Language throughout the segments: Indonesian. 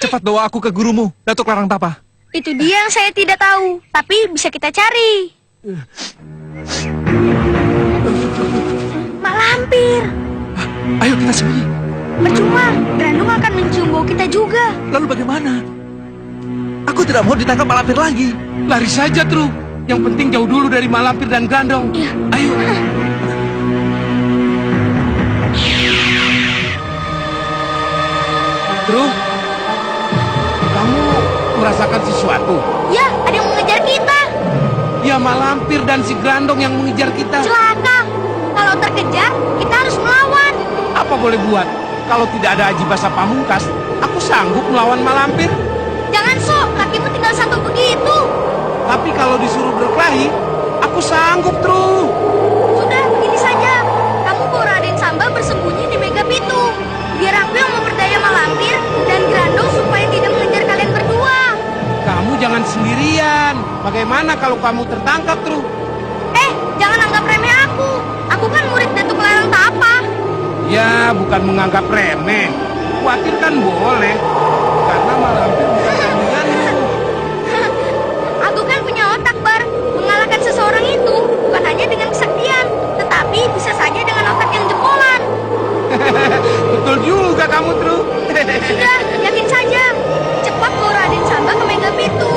Cepat bawa aku ke gurumu, Datuk Larangtapa. Itu dia yang saya tidak tahu, tapi bisa kita cari. Malampir. Ayo kita sembunyi. Percuma, Grandong akan mencium bau kita juga. Lalu bagaimana? Aku tidak mau ditangkap malampir lagi. Lari saja, Tru. Yang penting jauh dulu dari malampir dan Grandong. Iya. Ayo. Tru, kamu merasakan sesuatu? Ya, ada yang mengejar kita. Ya, malampir dan si Grandong yang mengejar kita. Celaka. Kalau terkejar, kita harus melawan. Apa boleh buat? Kalau tidak ada Aji Basa Pamungkas, aku sanggup melawan malampir. Jangan sok, kakimu tinggal satu begitu. Tapi kalau disuruh berkelahi, aku sanggup, Tru. Sudah, begini saja. Kamu bawa Raden Samba bersembunyi di Mega Pitu. Biar aku yang memperdaya malampir dan Grandong supaya tidak mengejar kalian berdua. Kamu jangan sendirian. Bagaimana kalau kamu tertangkap, Tru? Jangan anggap remeh aku. Aku kan murid Datuk Larangtapa. Ya, bukan menganggap remeh. Khawatir kan boleh. Karena malampir bukan tandinganmu. Aku kan punya otak, Bar. Mengalahkan seseorang itu bukan hanya dengan kesaktian, tetapi bisa saja dengan otak yang jebolan. Betul juga kamu, Tru. Sudah, yakin saja. Cepat bawa Raden Samba ke Mega Pitu.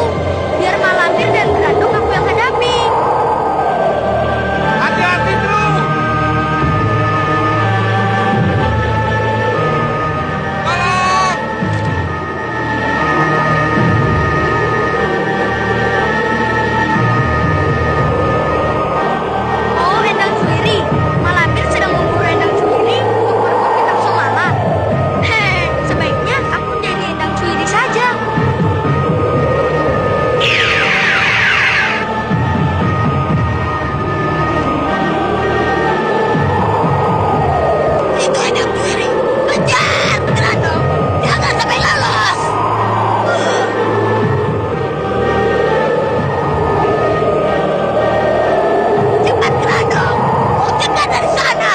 Biar malampir dan Grandong aku yang hadapi. Hati-hati, Tru. Tolong! Oh, Endang Suwiri. Malampir sedang memburu Endang Suwiri untuk merebut kitab Sumala. Sebaiknya aku jadi Endang Suwiri saja. Itu Endang Suwiri. Kejar, Grandong. Jangan sampai lolos. Cepat, Grandong. Usirkan dari sana.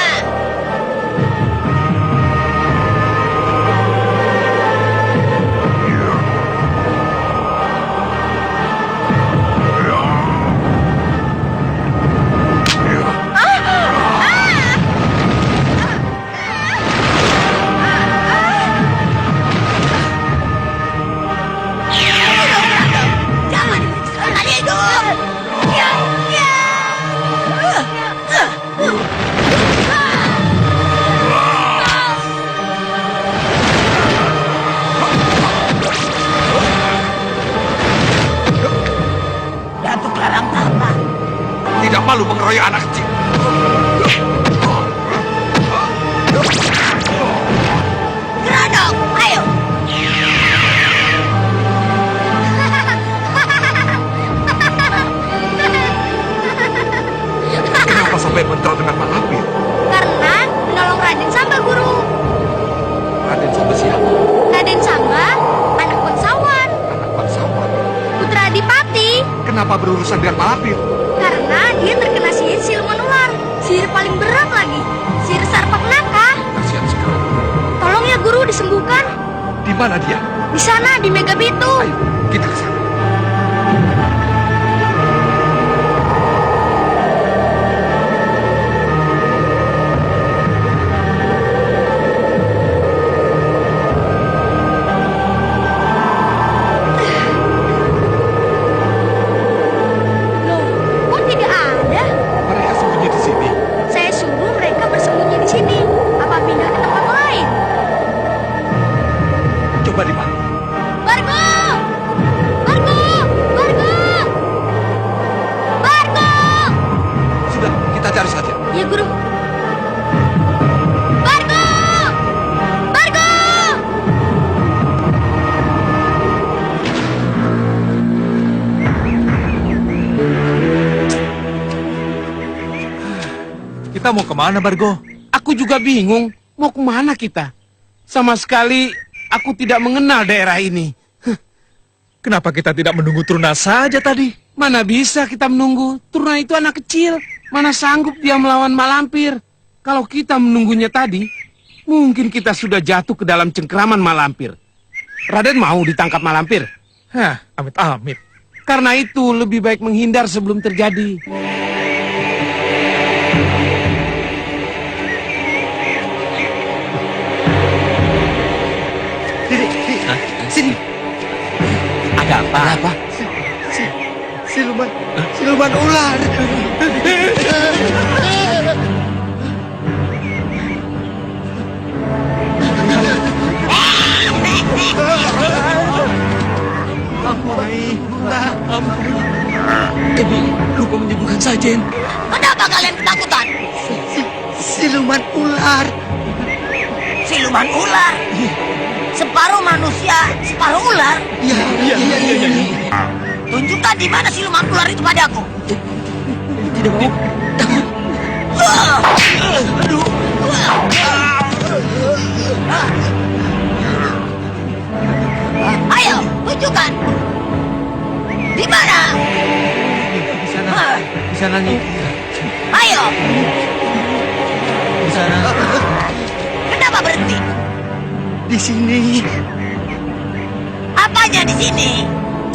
Jangan disiksakan hidup. Ya, ya. Datuk Larangtapa. Tidak malu mengeroyok anak kecil. Grandong, ayo. Kenapa sampai bentrok dengan malampir? Karena menolong Raden Samba, Guru. Raden Samba siapa? Raden Samba, anak bangsawan, Anak bangsawan. putra Adipati. Kenapa berurusan dengan malampir? Karena dia terkena sihir siluman ular. Sihir paling berat lagi. Sihir Sarpak Naka. Kasihan sekali. Tolong ya, Guru, disembuhkan. Di mana dia? Di sana, di Mega Pitu. Ayo, kita ke sana. Loh, kok tidak ada? Mereka sembunyi di sini. Saya suruh mereka bersembunyi di sini. Apa pindah ke tempat lain? Coba di mana? Bargo! Bargo! Bargo! Bargo! Sudah, kita cari saja. Ya, Guru. Bargo! Bargo! Kita mau kemana, Bargo? Aku juga bingung. Mau kemana kita? Sama sekali aku tidak mengenal daerah ini. Kenapa kita tidak menunggu Truna saja tadi? Mana bisa kita menunggu? Truna itu anak kecil. Mana sanggup dia melawan malampir? Kalau kita menunggunya tadi, mungkin kita sudah jatuh ke dalam cengkeraman malampir. Raden mau ditangkap malampir? Hah, amit-amit. Karena itu lebih baik menghindar sebelum terjadi. Sini. Ada apa? Ada apa? Siluman ular. Ebi, lupa menyembuhkan Sajen. Kenapa kalian ketakutan? Siluman ular. Siluman ular? Separuh manusia, separuh ular? Iya. Tunjukkan di mana siluman ular itu padaku. Tidak mau. Takut. Ayo, tunjukkan. Di mana? Di sana nih. Ayo, Di sana. kenapa berhenti? Di sini. Apanya di sini?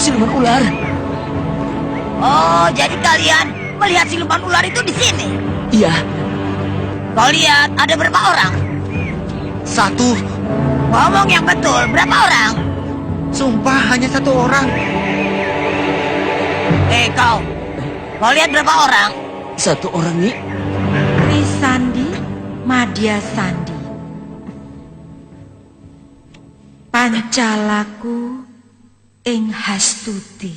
Siluman ular. Oh, jadi kalian melihat siluman ular itu di sini? Iya. Kau lihat ada berapa orang? 1. Ngomong yang betul, berapa orang? Sumpah hanya 1 orang. Kau lihat berapa orang? 1 orang nih. Trisandi, Madya Sandi. Pancalaku ing Hastuti.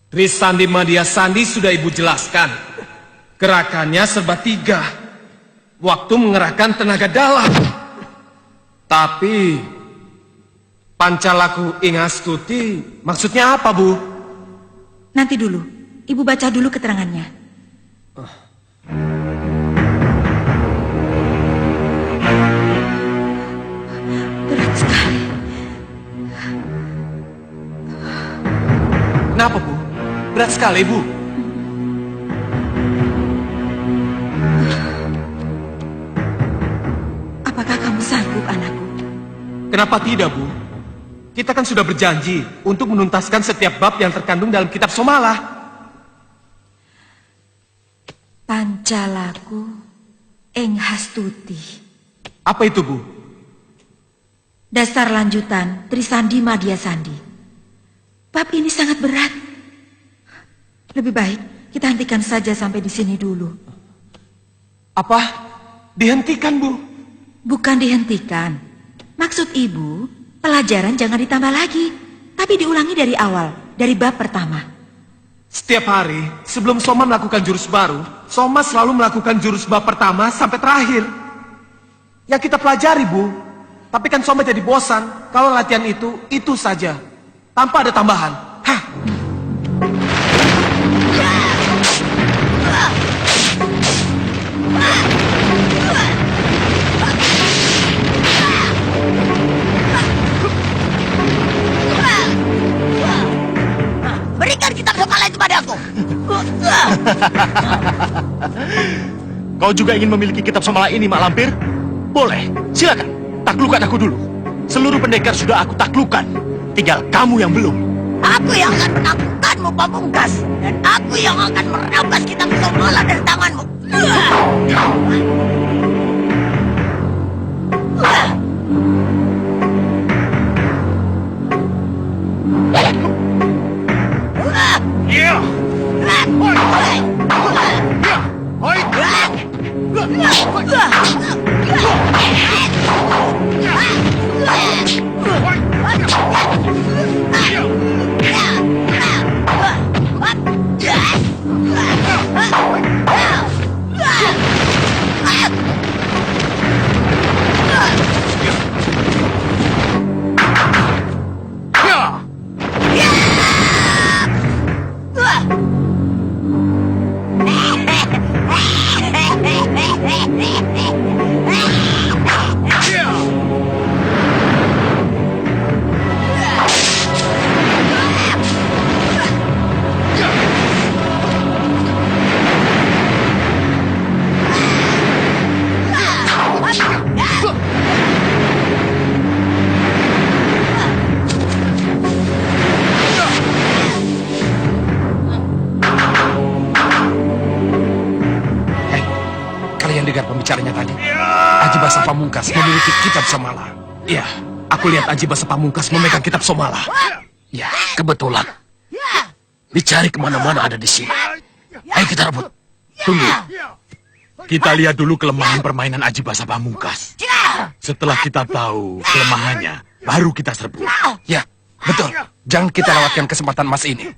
Trisandi Madya Sandi sudah ibu jelaskan. Gerakannya serba 3. Waktu mengerahkan tenaga dalam. Tapi Pancalaku ing Astuti maksudnya apa, Bu? Nanti dulu, Ibu baca dulu keterangannya. Berat sekali. Kenapa, Bu? Berat sekali, Bu. Apakah kamu sanggup, anakku? Kenapa tidak, Bu? Kita kan sudah berjanji untuk menuntaskan setiap bab yang terkandung dalam kitab Somala. Pancalaku ing Hastuti. Apa itu, Bu? Dasar lanjutan Trisandi Madya Sandi. Bab ini sangat berat. Lebih baik kita hentikan saja sampai di sini dulu. Apa? Dihentikan, Bu? Bukan dihentikan. Maksud ibu, pelajaran jangan ditambah lagi, tapi diulangi dari awal, dari bab pertama. Setiap hari, sebelum Soma melakukan jurus baru, Soma selalu melakukan jurus bab pertama sampai terakhir. Yang kita pelajari, Bu. Tapi kan Soma jadi bosan kalau latihan itu saja. Tanpa ada tambahan. Hah? Berikan kitab Somala itu padaku. Kau juga ingin memiliki kitab Somala ini, Mak Lampir? Boleh, silakan. Taklukkan aku dulu. Seluruh pendekar sudah aku taklukkan. Tinggal kamu yang belum. Aku yang akan menaklukkanmu, Pamungkas. Dan aku yang akan merampas kitab Somala dari tanganmu. kalian dengar pembicaranya tadi? Aji Basa Pamungkas memiliki kitab Somala. Iya, aku lihat Aji Basa Pamungkas memegang kitab Somala. Ya, kebetulan. Dicari kemana-mana ada di sini. Ayo kita rebut. Tunggu. Kita lihat dulu kelemahan permainan Aji Basa Pamungkas. Setelah kita tahu kelemahannya, baru kita serbu. Ya, betul. Jangan kita lewatkan kesempatan emas ini.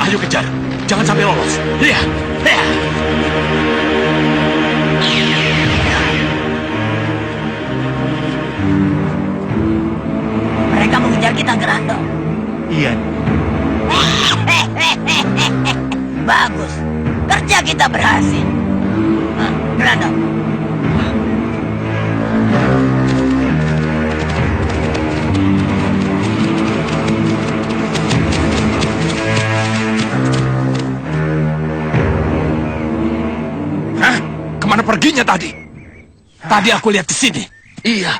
Ayo kejar, jangan sampai lolos. Iya, iya. Mereka mengejar kita, Grando. Iya. Bagus. Kerja kita berhasil. Grando. Hah? Kemana perginya tadi? Tadi aku lihat di sini. Iya,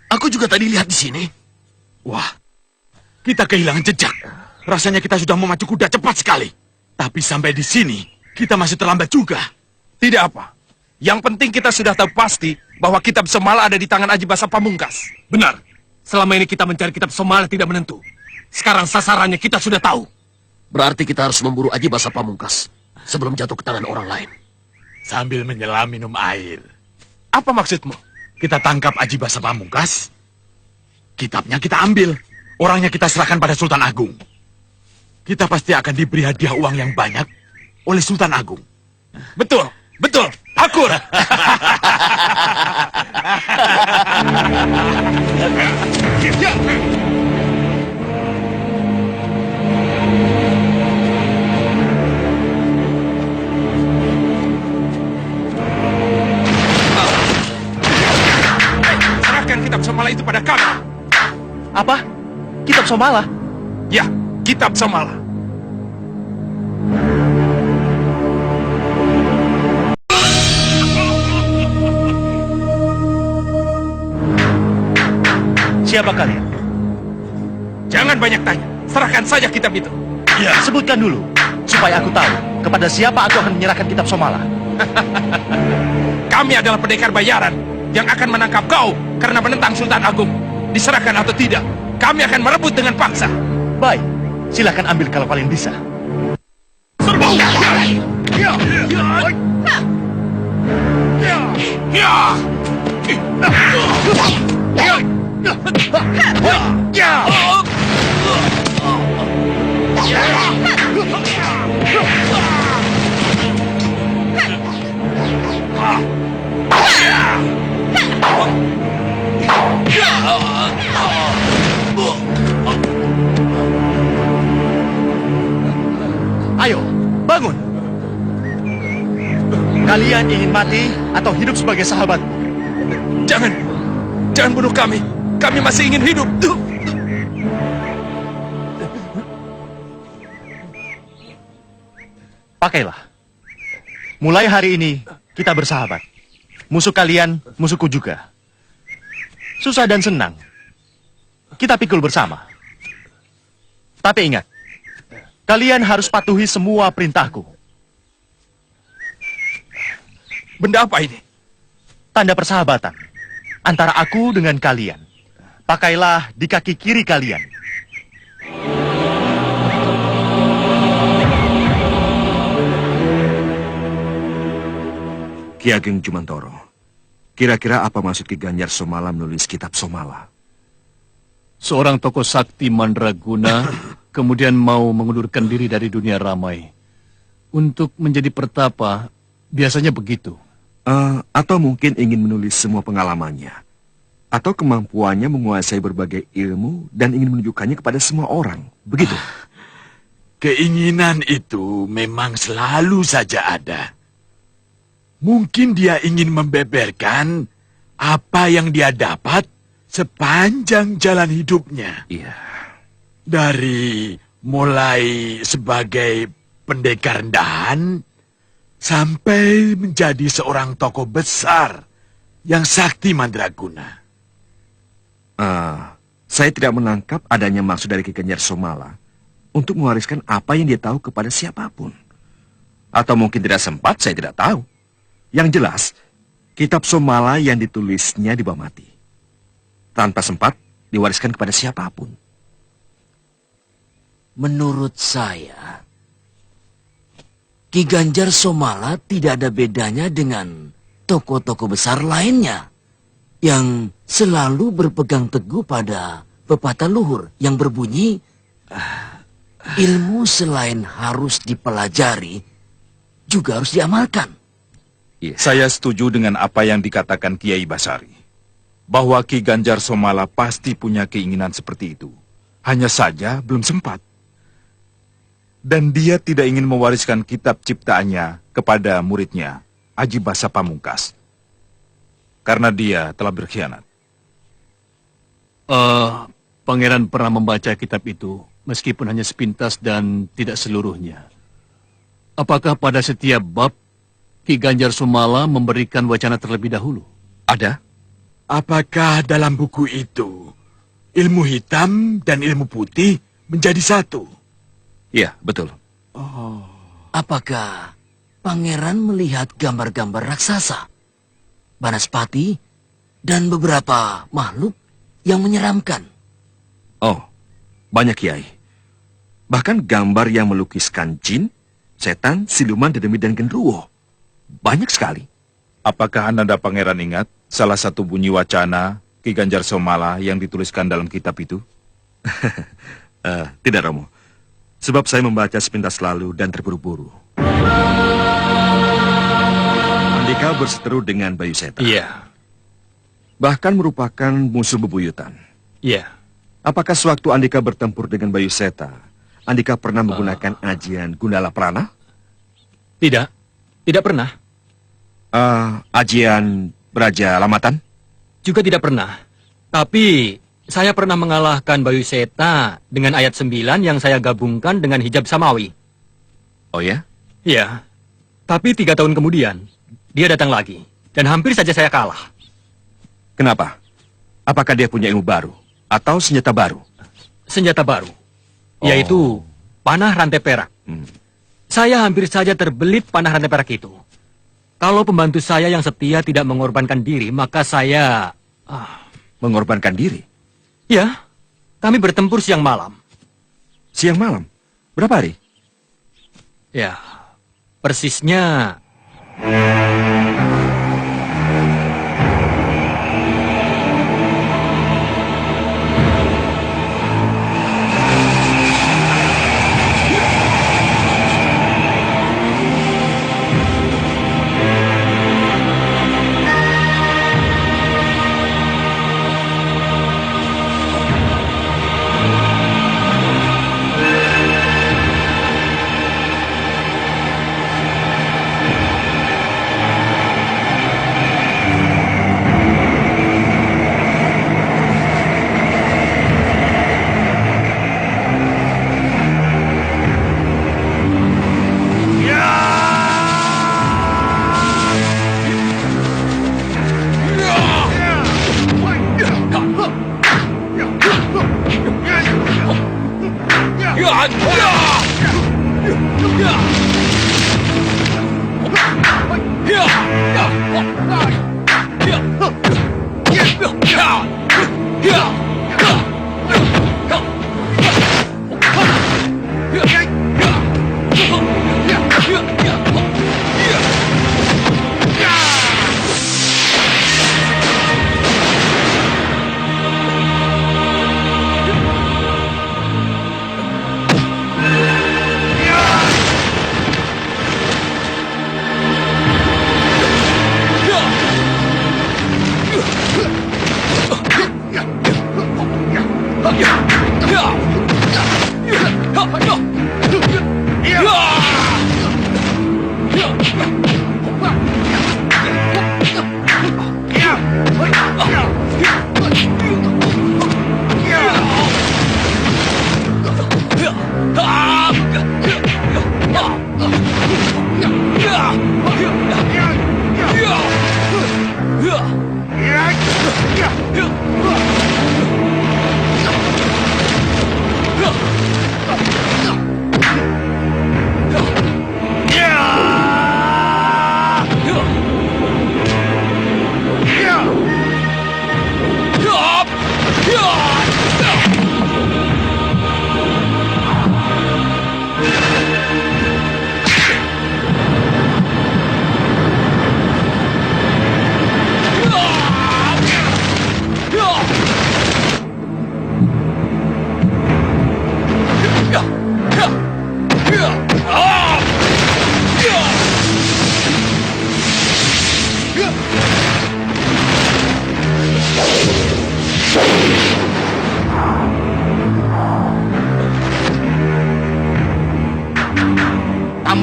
aku juga tadi lihat di sini. Wah, kita kehilangan jejak. Rasanya kita sudah memacu kuda cepat sekali. Tapi sampai di sini, kita masih terlambat juga. Tidak apa. Yang penting kita sudah tahu pasti bahwa kitab Somala ada di tangan Aji Basa Pamungkas. Benar. Selama ini kita mencari kitab Somala tidak menentu. Sekarang sasarannya kita sudah tahu. Berarti kita harus memburu Aji Basa Pamungkas sebelum jatuh ke tangan orang lain. Sambil menyelam minum air. Apa maksudmu? Kita tangkap Aji Basa Pamungkas. Kitabnya kita ambil. Orangnya kita serahkan pada Sultan Agung. Kita pasti akan diberi hadiah uang yang banyak oleh Sultan Agung. Betul, betul, akur. Serahkan kitab Somala itu pada kami. Apa? Kitab Somala? Ya, kitab Somala. Siapa kalian? Jangan banyak tanya. Serahkan saja kitab itu. Ya, sebutkan dulu. Supaya aku tahu kepada siapa aku akan menyerahkan kitab Somala. Kami adalah pendekar bayaran yang akan menangkap kau karena menentang Sultan Agung. Diserahkan atau tidak, kami akan merebut dengan paksa. Baik, silakan ambil kalau kalian bisa. Ayo, bangun. Kalian ingin mati atau hidup sebagai sahabat? Jangan, jangan bunuh kami. Kami masih ingin hidup. Pakailah. Mulai hari ini, kita bersahabat. Musuh kalian, musuhku juga. Susah dan senang. kita pikul bersama. Tapi ingat, kalian harus patuhi semua perintahku. Benda apa ini? Tanda persahabatan antara aku dengan kalian. Pakailah di kaki kiri kalian. Ki Ageng Jumantoro, kira-kira apa maksud Ki Ganjar Somala menulis kitab Somala? Seorang tokoh sakti mandraguna kemudian mau mengundurkan diri dari dunia ramai untuk menjadi pertapa, biasanya begitu. Atau mungkin ingin menulis semua pengalamannya, atau kemampuannya menguasai berbagai ilmu dan ingin menunjukkannya kepada semua orang, begitu? Keinginan itu memang selalu saja ada. Mungkin dia ingin membeberkan apa yang dia dapat sepanjang jalan hidupnya. Iya. Dari mulai sebagai pendekar rendahan sampai menjadi seorang tokoh besar yang sakti mandraguna. Saya tidak menangkap adanya maksud dari Ki Ganjar Somala untuk mewariskan apa yang dia tahu kepada siapapun. Atau mungkin tidak sempat, saya tidak tahu. Yang jelas, kitab Somala yang ditulisnya dibawa mati. Tanpa sempat diwariskan kepada siapapun. Menurut saya, Ki Ganjar Somala tidak ada bedanya dengan tokoh-tokoh besar lainnya yang selalu berpegang teguh pada pepatah luhur yang berbunyi, ilmu selain harus dipelajari, juga harus diamalkan. Saya setuju dengan apa yang dikatakan Kiai Basari. Bahwa Ki Ganjar Somala pasti punya keinginan seperti itu. Hanya saja belum sempat. Dan dia tidak ingin mewariskan kitab ciptaannya kepada muridnya, Aji Basa Pamungkas. Karena dia telah berkhianat. Pangeran pernah membaca kitab itu, meskipun hanya sepintas dan tidak seluruhnya. Apakah pada setiap bab, Ki Ganjar Somala memberikan wacana terlebih dahulu? Ada? Apakah dalam buku itu ilmu hitam dan ilmu putih menjadi satu? Iya, betul. Apakah pangeran melihat gambar-gambar raksasa, banaspati, dan beberapa makhluk yang menyeramkan? Oh, banyak Kiai. Bahkan gambar yang melukiskan jin, setan, siluman, dedemi, dan genderuwo. Banyak sekali. Apakah Ananda Pangeran ingat salah satu bunyi wacana Ki Ganjar Somala yang dituliskan dalam kitab itu? Tidak, Romo. Sebab saya membaca sepintas lalu dan terburu-buru. Andika berseteru dengan Bayu Seta. Iya. Bahkan merupakan musuh bebuyutan. Iya. Apakah sewaktu Andika bertempur dengan Bayu Seta, Andika pernah menggunakan ajian Gundala Prana? Tidak. Tidak pernah. Ajian Beraja Lamatan? Juga tidak pernah. Tapi saya pernah mengalahkan Bayu Seta dengan ayat 9 yang saya gabungkan dengan hijab samawi. Oh ya? Iya. Tapi 3 tahun kemudian, dia datang lagi. Dan hampir saja saya kalah. Kenapa? Apakah dia punya ilmu baru? Atau senjata baru? Senjata baru. Yaitu panah rantai perak. Saya hampir saja terbelit panah rantai perak itu. Kalau pembantu saya yang setia tidak mengorbankan diri, maka saya... Mengorbankan diri? Ya, kami bertempur siang malam. Siang malam? Berapa hari? Ya, persisnya...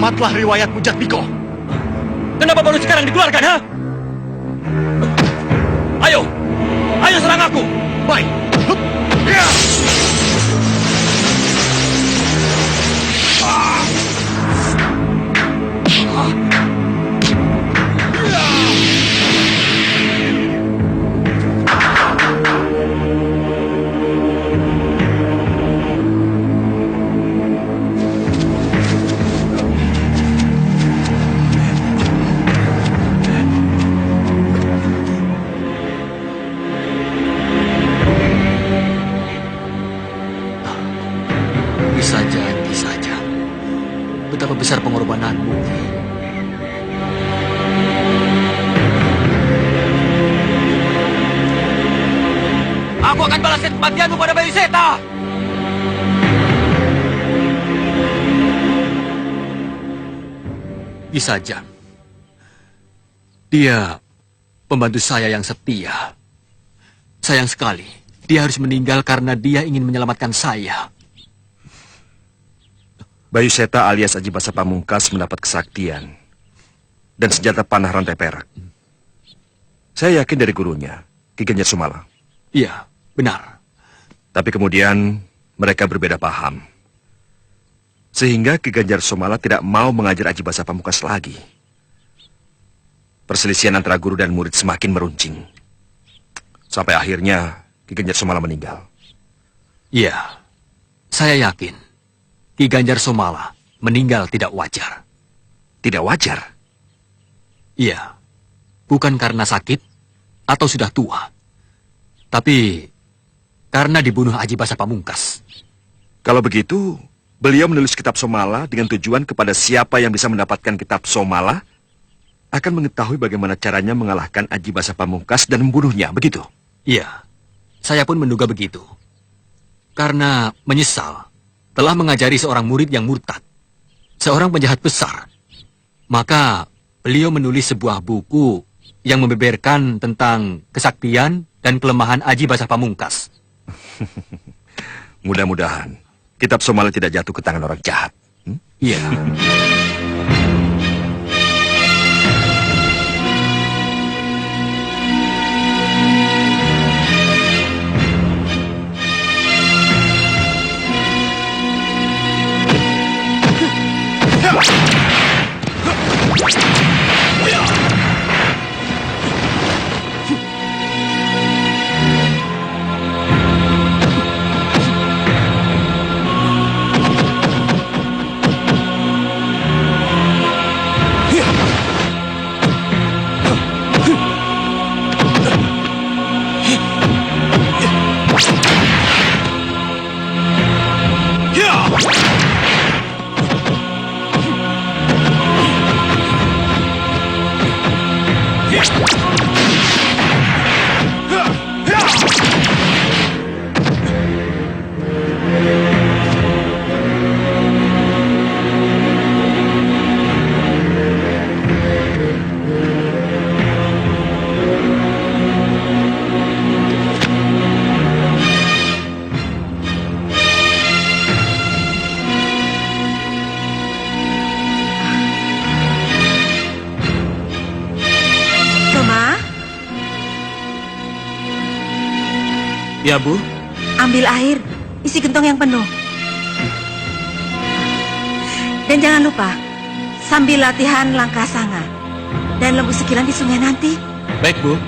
Tamatlah riwayatmu, Jatmiko. Kenapa baru sekarang dikeluarkan, ha? Ayo! Ayo serang aku! Baik. Hup. Ya. Bisa saja. Betapa besar pengorbananmu. Aku akan balaskan kematianmu pada Bayu Seta. Saja. Dia pembantu saya yang setia. Sayang sekali, dia harus meninggal karena dia ingin menyelamatkan saya. Bayu Seta alias Aji Basa Pamungkas mendapat kesaktian dan senjata panah rantai perak. Saya yakin dari gurunya, Ki Genjer Sumala. Iya, benar. Tapi kemudian mereka berbeda paham. Sehingga Ki Genjer Sumala tidak mau mengajar Aji Basa Pamungkas lagi. Perselisihan antara guru dan murid semakin meruncing. Sampai akhirnya Ki Genjer Sumala meninggal. Iya, saya yakin Ki Genjer Sumala meninggal tidak wajar. Tidak wajar? Iya, bukan karena sakit atau sudah tua. Tapi karena dibunuh Aji Basa Pamungkas. Kalau begitu, beliau menulis kitab Somala dengan tujuan kepada siapa yang bisa mendapatkan kitab Somala akan mengetahui bagaimana caranya mengalahkan Aji Basa Pamungkas dan membunuhnya, begitu? Iya, saya pun menduga begitu. Karena menyesal telah mengajari seorang murid yang murtad, seorang penjahat besar. Maka beliau menulis sebuah buku yang membeberkan tentang kesaktian dan kelemahan Aji Basa Pamungkas. Mudah-mudahan kitab Somala tidak jatuh ke tangan orang jahat. Iya. Ya, Bu. Ambil air, isi gentong yang penuh. Dan jangan lupa, sambil latihan langkah sanga dan lembu sekilan di sungai nanti. Baik, Bu.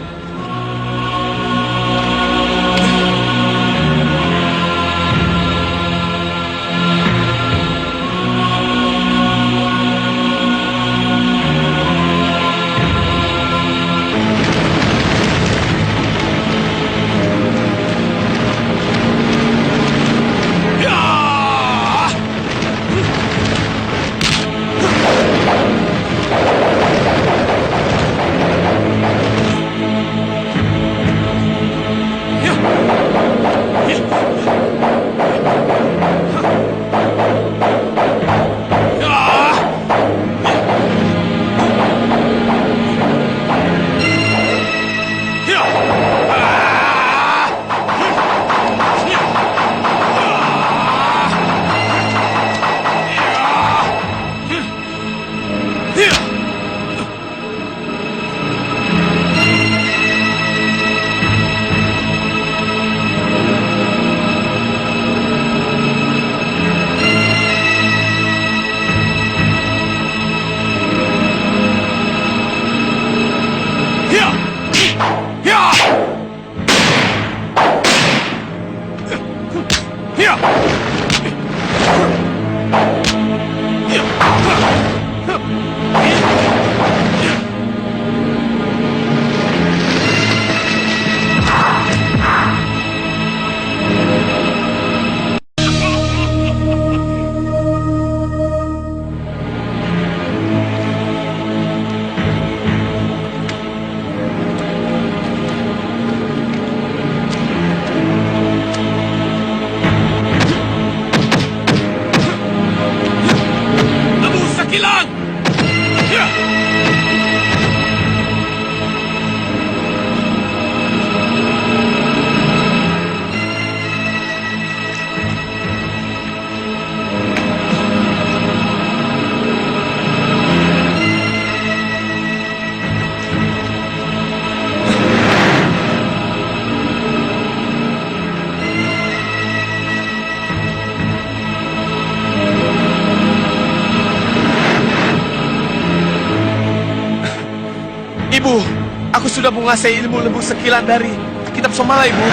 Ibu, aku sudah menguasai ilmu lembu sekilan dari kitab Somala, Ibu.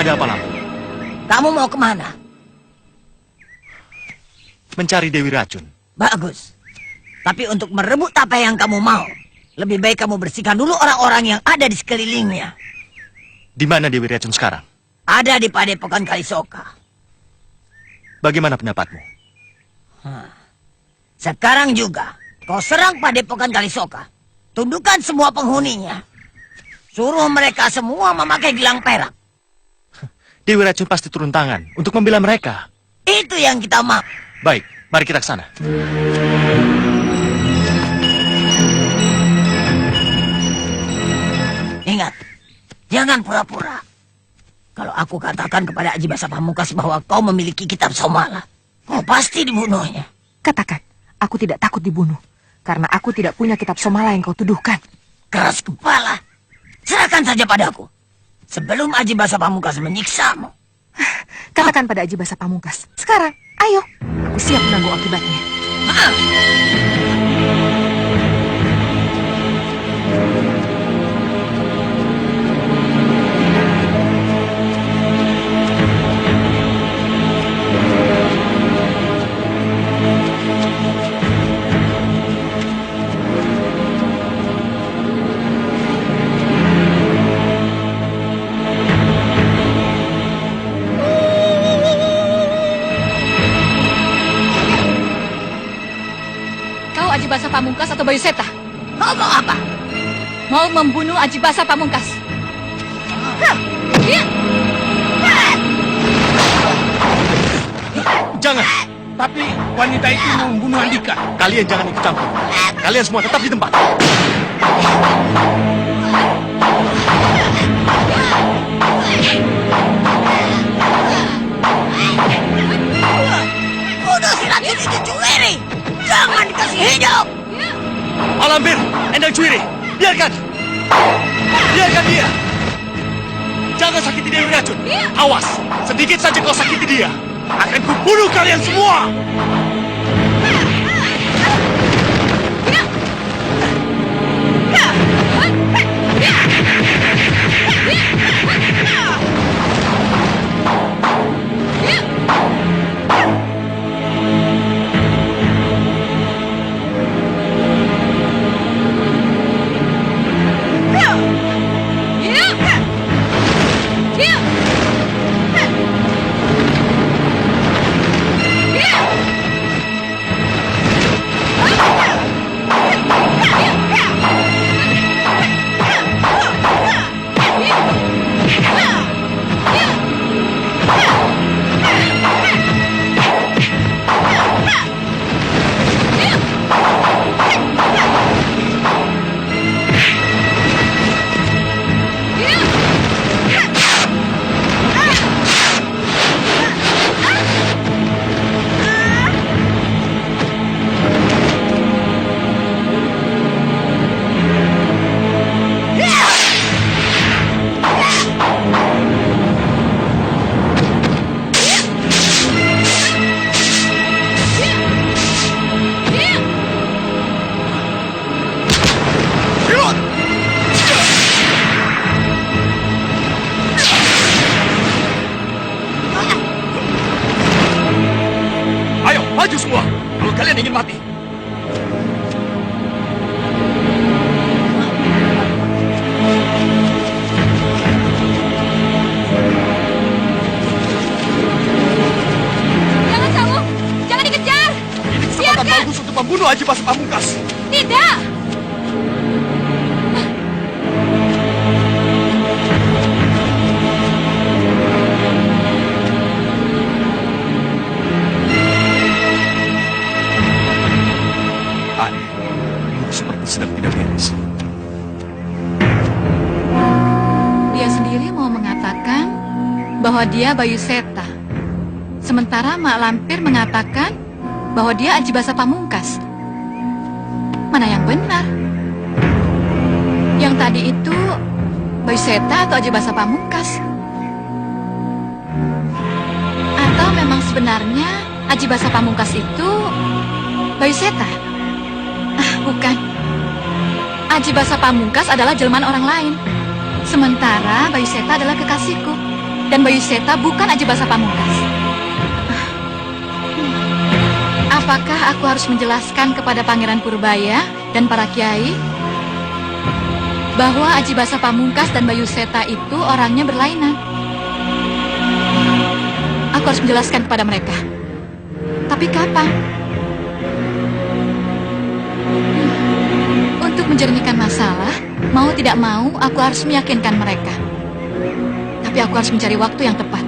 Ada apa, Lampir? Kamu mau kemana? Mencari Dewi Racun. Bagus. Tapi untuk merebut apa yang kamu mau, lebih baik kamu bersihkan dulu orang-orang yang ada di sekelilingnya. Di mana Dewi Racun sekarang? Ada di Padepokan Kalisoka. Bagaimana pendapatmu? Sekarang juga, kau serang Padepokan Kalisoka. Tundukkan semua penghuninya. Suruh mereka semua memakai gelang perak. Dewi Racun pasti turun tangan untuk membela mereka. Itu yang kita mau. Baik, mari kita ke sana. Ingat, jangan pura-pura. Kalau aku katakan kepada Aji Basa Pamungkas bahwa kau memiliki kitab Somala, kau pasti dibunuhnya. Katakan, aku tidak takut dibunuh. Karena aku tidak punya kitab Somala yang kau tuduhkan. Keras kepala. Serahkan saja padaku. Sebelum Aji Basa Pamungkas menyiksamu. Katakan pada Aji Basa Pamungkas. Sekarang, ayo. Aku siap menanggung akibatnya. Kau Aji Basa Pamungkas atau Bayu Seta? Kau mau apa? Mau membunuh Aji Basa Pamungkas. Jangan. Tapi wanita itu mau membunuh Andika. Kalian jangan ikut campur. Kalian semua tetap di tempat. Bunuh si racun itu, Cuwiri. Jangan dikasih hidup. Malampir, Endang Cuwiri, biarkan. Biarkan dia. Jangan sakiti Dewi Racun. Awas, sedikit saja kau sakiti dia. Akan kubunuh kalian semua. Ayo, maju semua. Kalau kalian ingin mati. Jangan Sawu, jangan dikejar. Ini kesempatan bagus untuk membunuh Aji Basa Pamungkas. Tidak. Aneh, seperti sedang tidak beres. Dia sendiri mau mengatakan bahwa dia Bayu Seta. Sementara Mak Lampir mengatakan bahwa dia Aji Basa Pamungkas. Mana yang benar? Yang tadi itu Bayu Seta atau Aji Basa Pamungkas? Atau memang sebenarnya Aji Basa Pamungkas itu Bayu Seta? Bukan. Aji Basa Pamungkas adalah jelmaan orang lain. Sementara Bayu Seta adalah kekasihku. dan Bayu Seta bukan Aji Basa Pamungkas. Apakah aku harus menjelaskan kepada Pangeran Purbaya dan para kiai bahwa Aji Basa Pamungkas dan Bayu Seta itu orangnya berlainan? Aku harus menjelaskan kepada mereka. Tapi kapan? Untuk menjernihkan masalah, mau tidak mau aku harus meyakinkan mereka. Tapi aku harus mencari waktu yang tepat.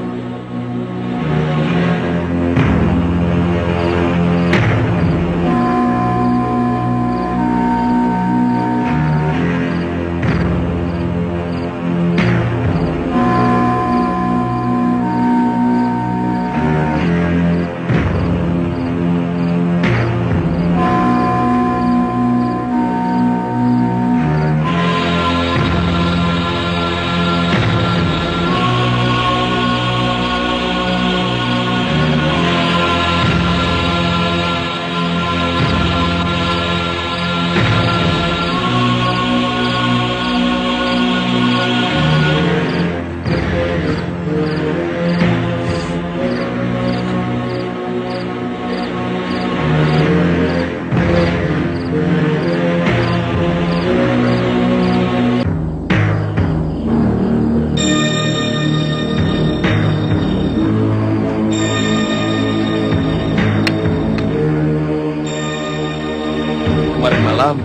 Kemarin malam,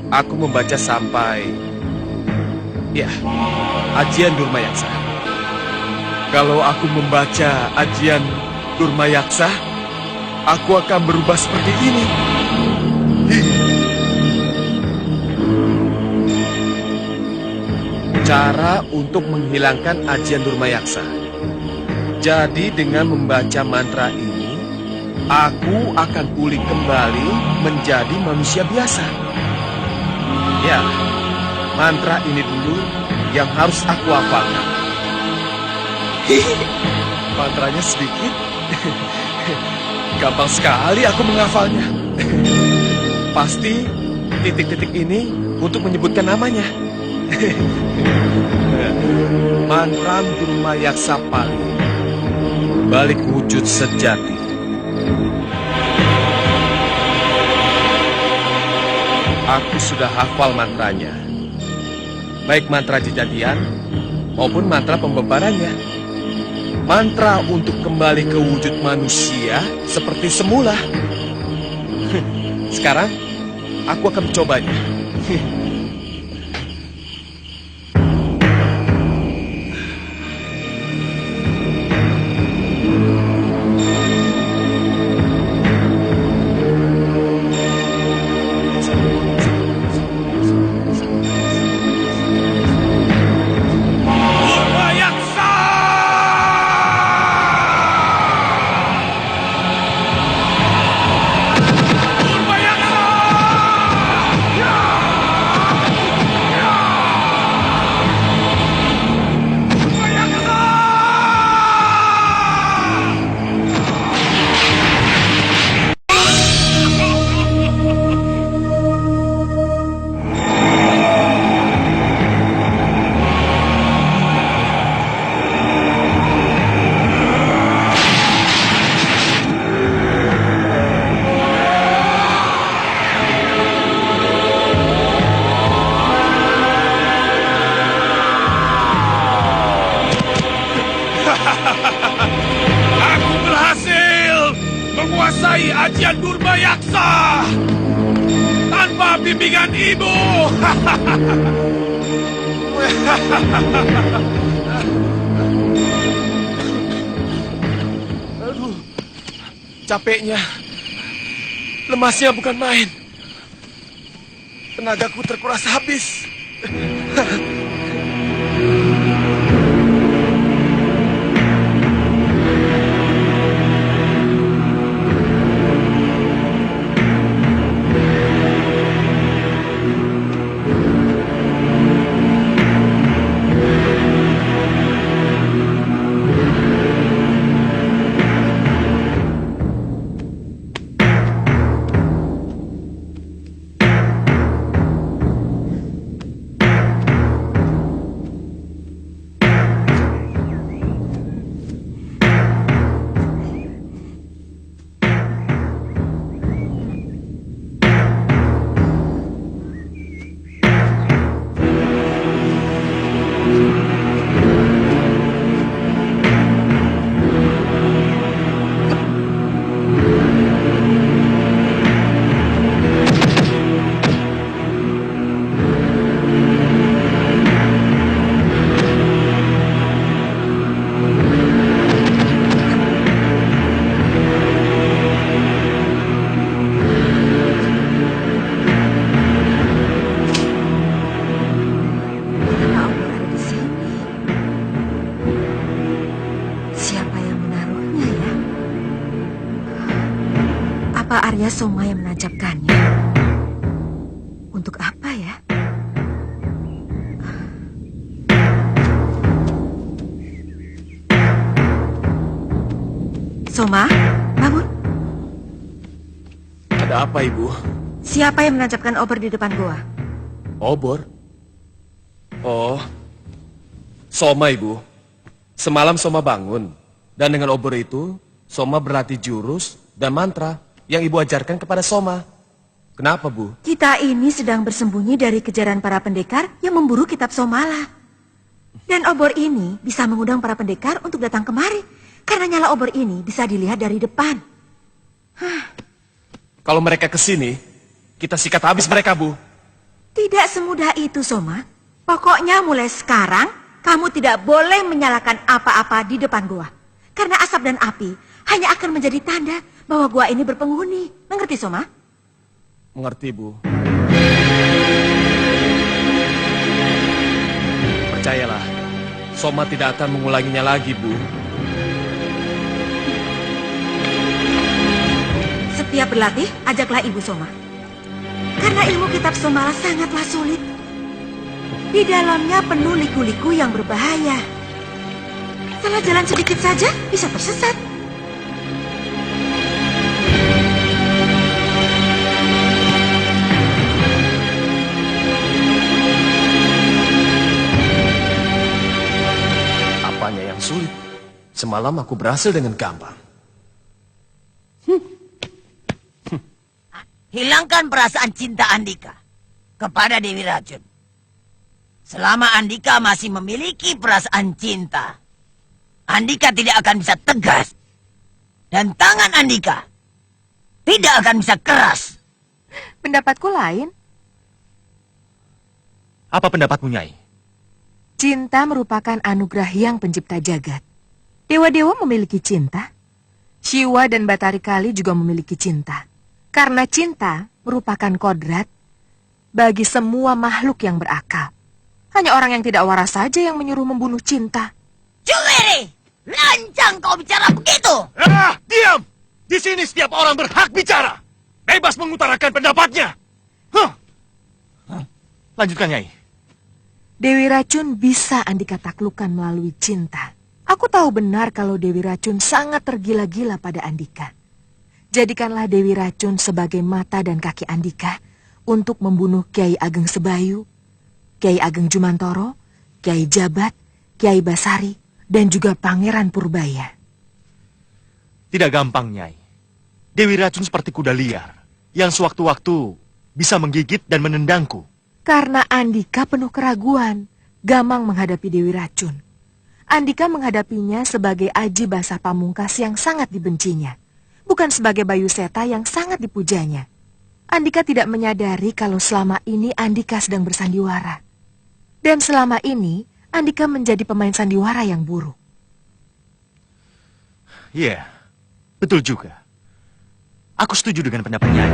aku membaca sampai... Ya, Ajian Durmayaksa. Kalau aku membaca Ajian Durmayaksa, aku akan berubah seperti ini. Cara untuk menghilangkan Ajian Durmayaksa. Jadi dengan membaca mantra ini, aku akan pulih kembali menjadi manusia biasa. Ya, mantra ini dulu yang harus aku hafalkan. Mantranya sedikit. Gampang sekali aku menghafalnya. Pasti titik-titik ini untuk menyebutkan namanya. Mantra Durmayaksa Pali, balik wujud sejati. Aku sudah hafal mantranya, baik mantra kejadian maupun mantra pembebarannya. Mantra untuk kembali ke wujud manusia seperti semula. Sekarang aku akan mencobanya. Aku berhasil menguasai Ajian Durmayaksa tanpa bimbingan ibu. Aduh, capeknya, lemasnya bukan main. Tenagaku terkuras habis. Apa Arya Soma yang menancapkannya? Untuk apa ya? Soma, bangun. Ada apa, Ibu? Siapa yang menancapkan obor di depan gua? Obor? Oh, Soma, Ibu. Semalam Soma bangun. Dan dengan obor itu, Soma berlatih jurus dan mantra yang Ibu ajarkan kepada Soma. Kenapa, Bu? Kita ini sedang bersembunyi dari kejaran para pendekar yang memburu kitab Somala. Dan obor ini bisa mengundang para pendekar untuk datang kemari. Karena nyala obor ini bisa dilihat dari depan. Kalau mereka kesini, kita sikat habis mereka, Bu. Tidak semudah itu, Soma. Pokoknya mulai sekarang, kamu tidak boleh menyalakan apa-apa di depan gua. Karena asap dan api hanya akan menjadi tanda bahwa gua ini berpenghuni. Mengerti, Soma? Mengerti, Bu. Percayalah, Soma tidak akan mengulanginya lagi, Bu. Setiap berlatih, ajaklah Ibu Soma. Karena ilmu kitab Somala sangatlah sulit. Di dalamnya penuh liku-liku yang berbahaya. Salah jalan sedikit saja bisa tersesat. Apanya yang sulit? Semalam aku berhasil dengan gampang. Hilangkan perasaan cinta Andika kepada Dewi Racun. Selama Andika masih memiliki perasaan cinta, Andika tidak akan bisa tegas. Dan tangan Andika tidak akan bisa keras. Pendapatku lain. Apa pendapatmu, Nyai? Cinta merupakan anugerah yang pencipta jagat. Dewa-dewa memiliki cinta. Shiwa dan Batari Kali juga memiliki cinta. Karena cinta merupakan kodrat bagi semua makhluk yang berakal. Hanya orang yang tidak waras saja yang menyuruh membunuh cinta. Juwiri, lancang kau bicara begitu. Diam! Di sini setiap orang berhak bicara. Bebas mengutarakan pendapatnya. Lanjutkan, Nyai. Dewi Racun bisa Andika taklukkan melalui cinta. Aku tahu benar kalau Dewi Racun sangat tergila-gila pada Andika. Jadikanlah Dewi Racun sebagai mata dan kaki Andika untuk membunuh Kiai Ageng Sebayu, Kiai Ageng Jumantoro, Kiai Jabat, Kiai Basari, dan juga Pangeran Purbaya. Tidak gampang, Nyai. Dewi Racun seperti kuda liar yang sewaktu-waktu bisa menggigit dan menendangku. Karena Andika penuh keraguan, gamang menghadapi Dewi Racun. Andika menghadapinya sebagai Aji Basah Pamungkas yang sangat dibencinya. Bukan sebagai Bayu Seta yang sangat dipujanya. Andika tidak menyadari kalau selama ini Andika sedang bersandiwara. Dan selama ini, Andika menjadi pemain sandiwara yang buruk. Iya, betul juga. Aku setuju dengan pendapat Nyai.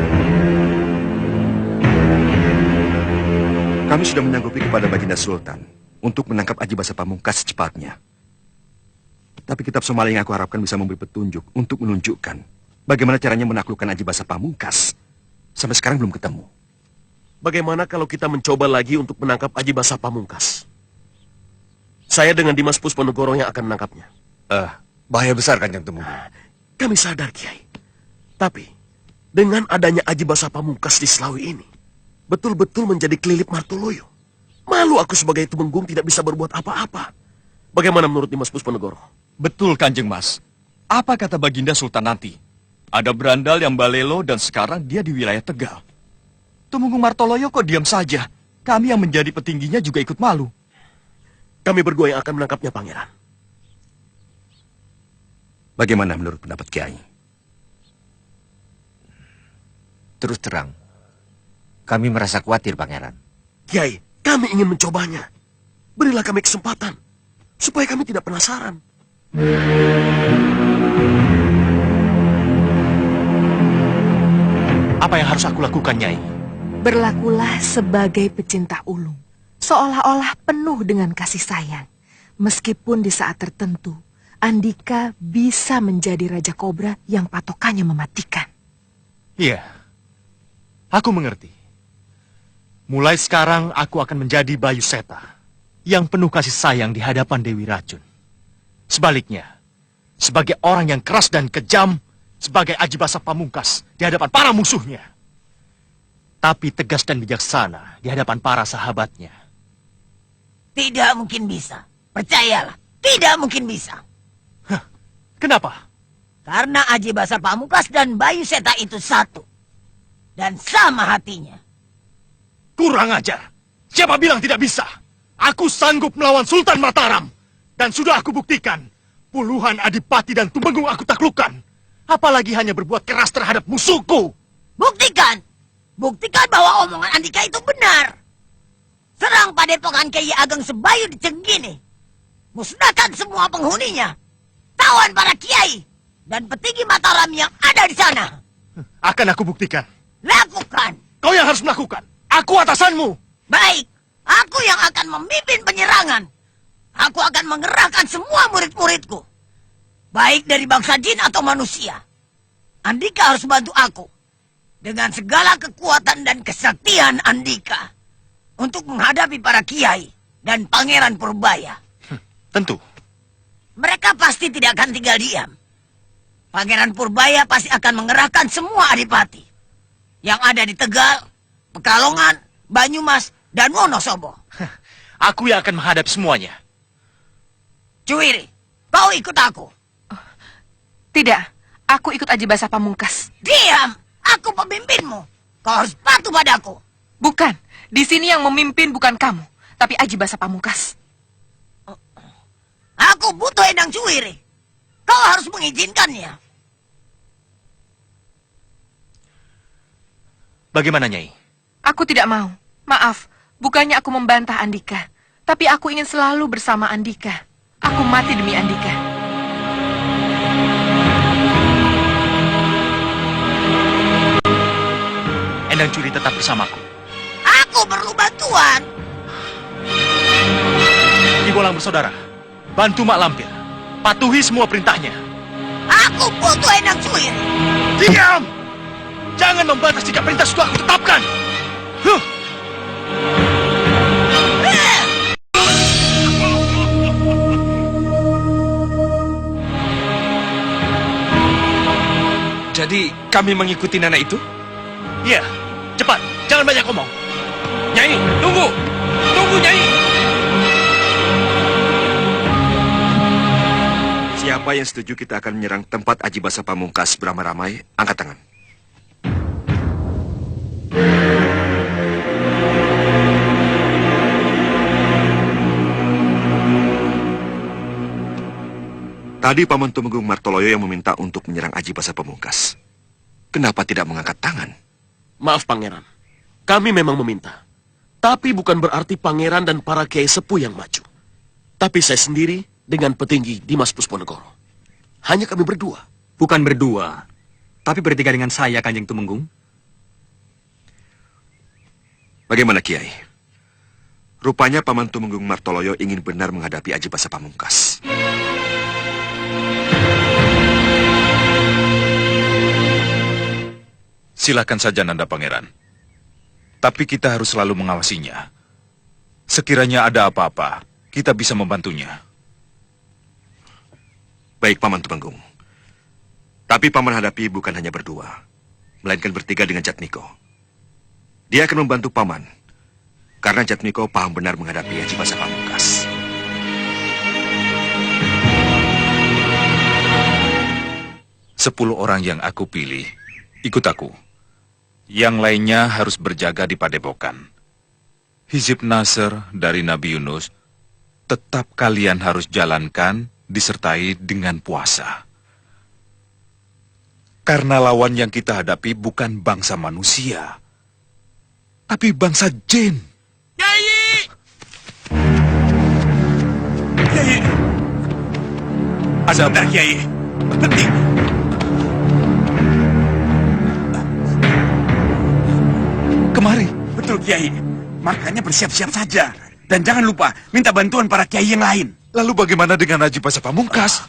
Kami sudah menyanggupi kepada Baginda Sultan untuk menangkap Aji Basah Pamungkas secepatnya. Tapi kitab Somala yang aku harapkan bisa memberi petunjuk untuk menunjukkan bagaimana caranya menaklukkan Aji Basah Pamungkas. Sampai sekarang belum ketemu. Bagaimana kalau kita mencoba lagi untuk menangkap Aji Basah Pamungkas? Saya dengan Dimas Puspanegoro yang akan menangkapnya. Bahaya besar, Kanjeng Temunggu. Kami sadar, Kiai. Tapi, dengan adanya Aji Basah Pamungkas di Slawi ini, betul-betul menjadi kelilip Martoloyo. Malu aku sebagai Tumenggung tidak bisa berbuat apa-apa. Bagaimana menurut Dimas Puspanegoro? Betul, Kanjeng Mas. Apa kata Baginda Sultan nanti? Ada berandal yang balelo dan sekarang dia di wilayah Tegal. Tumenggung Martoloyo kok diam saja? Kami yang menjadi petingginya juga ikut malu. Kami berdua yang akan menangkapnya, Pangeran. Bagaimana menurut pendapat Kiai? Terus terang, kami merasa khawatir, Pangeran. Kiai, kami ingin mencobanya. Berilah kami kesempatan, supaya kami tidak penasaran. Apa yang harus aku lakukan, Nyai? Berlakulah sebagai pecinta ulung, seolah-olah penuh dengan kasih sayang. Meskipun di saat tertentu, Andika bisa menjadi Raja Kobra yang patokannya mematikan. Iya, aku mengerti. Mulai sekarang aku akan menjadi Bayu Seta yang penuh kasih sayang di hadapan Dewi Racun. Sebaliknya, sebagai orang yang keras dan kejam, sebagai Aji Basa Pamungkas di hadapan para musuhnya. Tapi tegas dan bijaksana di hadapan para sahabatnya. Tidak mungkin bisa. Percayalah, tidak mungkin bisa. Kenapa? Karena Aji Basa Pamungkas dan Bayu Seta itu satu. Dan sama hatinya. Kurang ajar. Siapa bilang tidak bisa? Aku sanggup melawan Sultan Mataram. Dan sudah aku buktikan. Puluhan adipati dan tumenggung aku taklukkan. Apalagi hanya berbuat keras terhadap musuhku. Buktikan. Buktikan bahwa omongan Andika itu benar. Serang padepokan Kiai Ageng Sebayu di Cenggini. Musnahkan semua penghuninya. Tawan para kiai. Dan petinggi Mataram yang ada di sana. Akan aku buktikan. Lakukan. Kau yang harus melakukan. Aku atasanmu. Baik, aku yang akan memimpin penyerangan. Aku akan mengerahkan semua murid-muridku. Baik dari bangsa jin atau manusia. Andika harus bantu aku. Dengan segala kekuatan dan kesaktian Andika. Untuk menghadapi para kiai dan Pangeran Purbaya. Tentu. Mereka pasti tidak akan tinggal diam. Pangeran Purbaya pasti akan mengerahkan semua adipati. Yang ada di Tegal, Pekalongan, Banyumas, dan Wonosobo. Aku yang akan menghadapi semuanya. Cuwiri, kau ikut aku. Tidak, aku ikut Aji Basa Pamungkas. Diam, aku pemimpinmu. Kau harus patuh padaku. Bukan, di sini yang memimpin bukan kamu, tapi Aji Basa Pamungkas. Aku butuh Endang Cuwiri. Kau harus mengizinkannya. Bagaimana, Nyai? Aku tidak mau. Maaf, bukannya aku membantah Andika. Tapi aku ingin selalu bersama Andika. Aku mati demi Andika. Endang Curi tetap bersamaku. Aku perlu bantuan. Ki Bolang bersaudara, bantu Mak Lampir. Patuhi semua perintahnya. Aku butuh Endang Cuwiri. Diam! Jangan membantah jika perintah sudah aku tetapkan. Jadi kami mengikuti nenek itu? Iya, cepat. Jangan banyak omong. Nyai, tunggu! Tunggu, Nyai! Siapa yang setuju kita akan menyerang tempat Aji Basa Pamungkas beramai-ramai? Angkat tangan. Tadi Paman Tumenggung Martoloyo yang meminta untuk menyerang Aji Basa Pamungkas. Kenapa tidak mengangkat tangan? Maaf, Pangeran. Kami memang meminta. Tapi bukan berarti Pangeran dan para kiai sepuh yang maju. Tapi saya sendiri dengan petinggi Dimas Pusponegoro. Hanya kami berdua. Bukan berdua, tapi bertiga dengan saya, Kanjeng Tumenggung. Bagaimana, Kiai? Rupanya Paman Tumenggung Martoloyo ingin benar menghadapi Aji Basa Pamungkas. Silakan saja, Nanda Pangeran. Tapi kita harus selalu mengawasinya. Sekiranya ada apa-apa, kita bisa membantunya. Baik, Paman Tumenggung. Tapi Paman hadapi bukan hanya berdua, melainkan bertiga dengan Jatmiko. Dia akan membantu Paman, karena Jatmiko paham benar menghadapi Aji Basa Pamungkas. Sepuluh orang yang aku pilih, ikut aku. Yang lainnya harus berjaga di padepokan. Hizib Nasr dari Nabi Yunus, tetap kalian harus jalankan disertai dengan puasa. Karena lawan yang kita hadapi bukan bangsa manusia, tapi bangsa jin. Kiai! Kiai! Ada Sebentar, Kiai. Penting. Kemari. Betul, Kiai. Makanya bersiap-siap saja. Dan jangan lupa, minta bantuan para kiai yang lain. Lalu bagaimana dengan Aji Basa Pamungkas?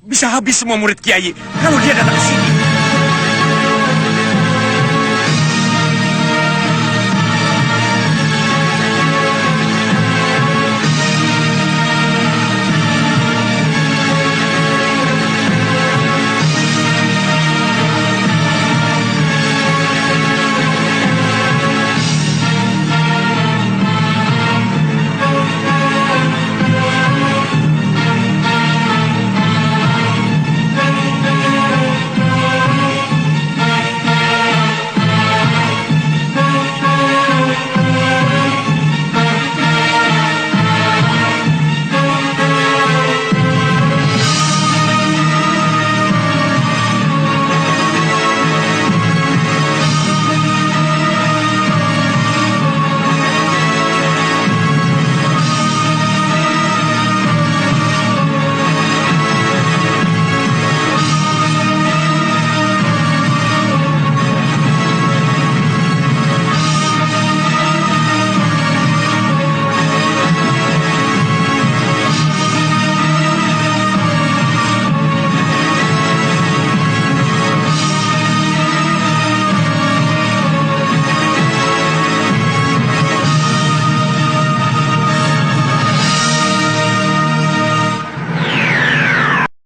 Bisa habis semua murid Kiai kalau dia datang ke sini.